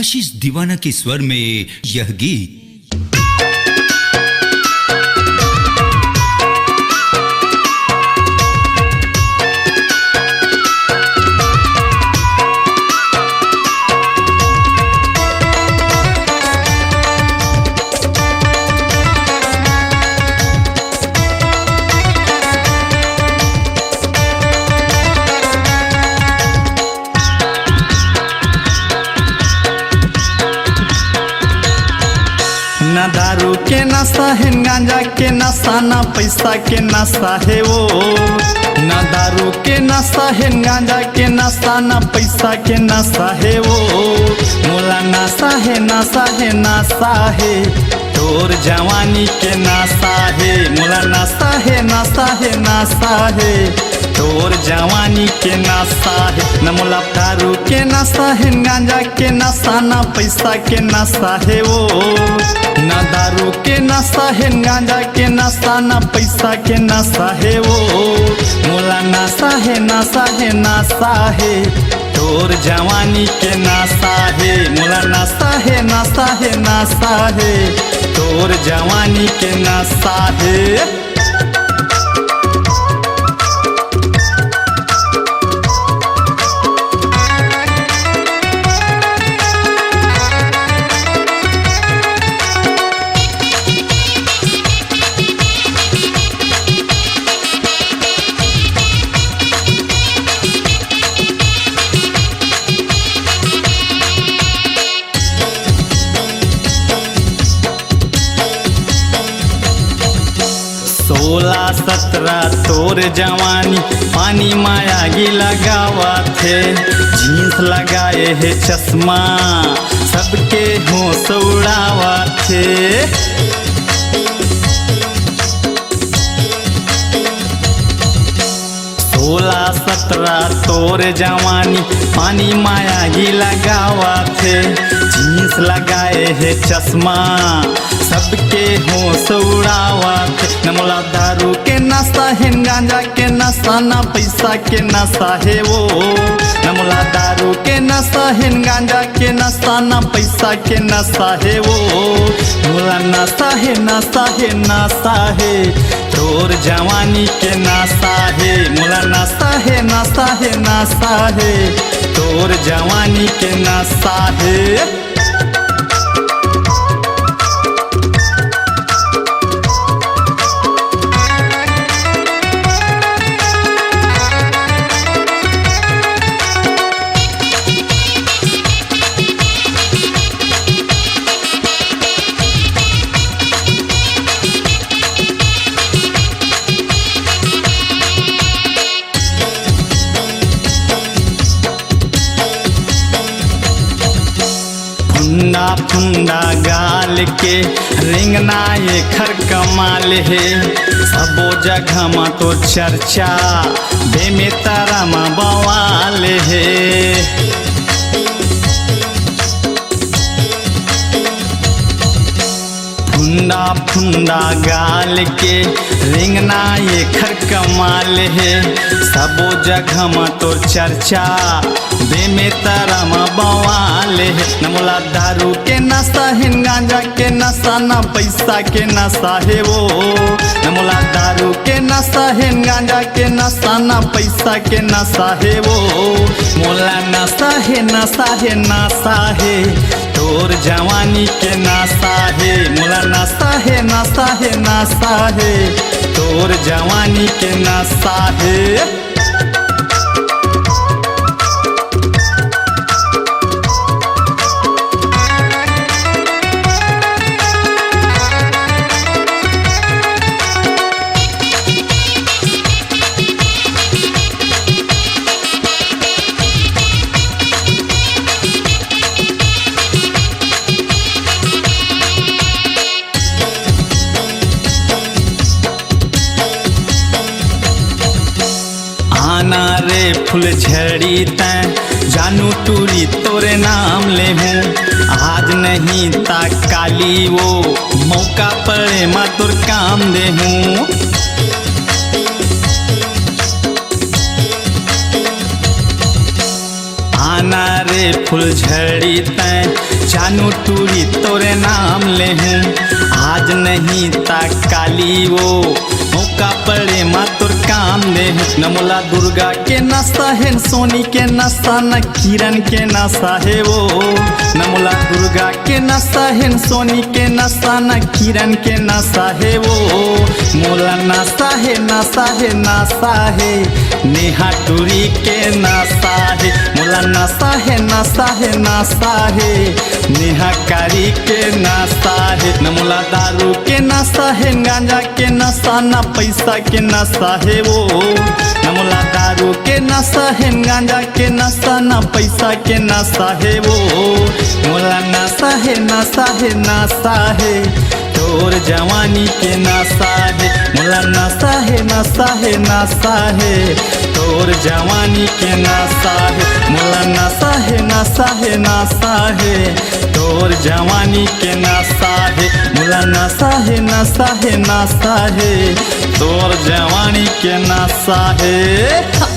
आशीष दीवाना के स्वर में यह गीत। ना दारू के नशा है, गांजा के नशा, ना पैसा के नशा है वो। ना दारू के नशा है, गांजा के नशा, ना पैसा के नशा है वो। मोला नशा है, नशा है, नशा है, तोर जवानी के नशा है। मोला नशा है, नशा है, नशा है, तोर जवानी के नशा है। न मोला दारू के नशा है, गांजा के नशा, ना पैसा के नशा है वो। ना दारू के नशा है, गांजा के नशा, ना पैसा के नशा है वो। मोला नशा है, नशा है, नशा है, तोर जवानी के नशा है। मोला नशा है, नशा है, नशा है, तोर जवानी के नशा है। सोलह सत्रह तोर जवानी पानी माया गी लगावा थे। जीन्स लगाए है चश्मा, सबके होश उड़ावा थे। 16-17 तोर जवानी पानी माया ही लगावा थे। जीन्स लगाए है चश्मा, सबके होश उड़ावा थे। न मोला दारू के नशा है, गांजा के नशा, ना पैसा के नशा है वो। न मोला दारू के नशा है, गांजा के नशा, ना पैसा के नशा है वो। मोला नशा है, नशा है, नशा है, तोर जवानी के नशा है। मोला नशा है, नशा है, नशा है, तोर जवानी के नशा है। फुंडा फुंडा गाल के रिंगना ये खर कमाल है। सबो जगह में तो चर्चा बेमे तारा में बवाल है। फुंडा फुंडा गाल के रिंगना ये खर कमाल है। सबो जगह में तो चर्चा बेमे तारा में बवाल है। न मोला दारू के नशा है, गांजा के नशा, ना पैसा के नशा है वो। न मोला दारू के नशा है, गांजा के नशा, ना पैसा के नशा है वो। मोला नशा है, नशा है, नशा है, तोर जवानी के नशा है। मोला नशा है, नशा है, नशा है, तोर जवानी के नशा है। आना रे फूल झड़ी तैं जानू टूरी तोरे नाम ले हूँ। आज नहीं ता काली वो मौका पड़े मैं तोर काम दे हूँ। आना रे फूल झड़ी तैं जानू टूरी तोरे नाम ले हूँ आज नहीं ता काली वो मौका पड़े माँ तोर काम दे न मोला दुर्गा के नासा है सोनी के नासा न किरण के नासा है वो न मोला दुर्गा के नासा है सोनी के नासा न किरण के नासा है वो मोला नासा है नासा है नासा है नेहा टूरी के नासा है मोला नासा है नासा है नासा है नेहा कारी के नासा है न मोला दारू के नासा है गांजा के नासा न पैसा के नासा है वो न मोला दारू के नासा है गांजा के नासा न पैसा के नासा है वो मोला नासा है नासा है नासा है तोर जवानी के नासा है मोला नासा है नासा है नासा है तोर जवानी के नासा है मोला नासा है नासा है नासा है तोर जवानी के नासा है मोला नासा है नासा है नासा है तोर जवानी के नासा है।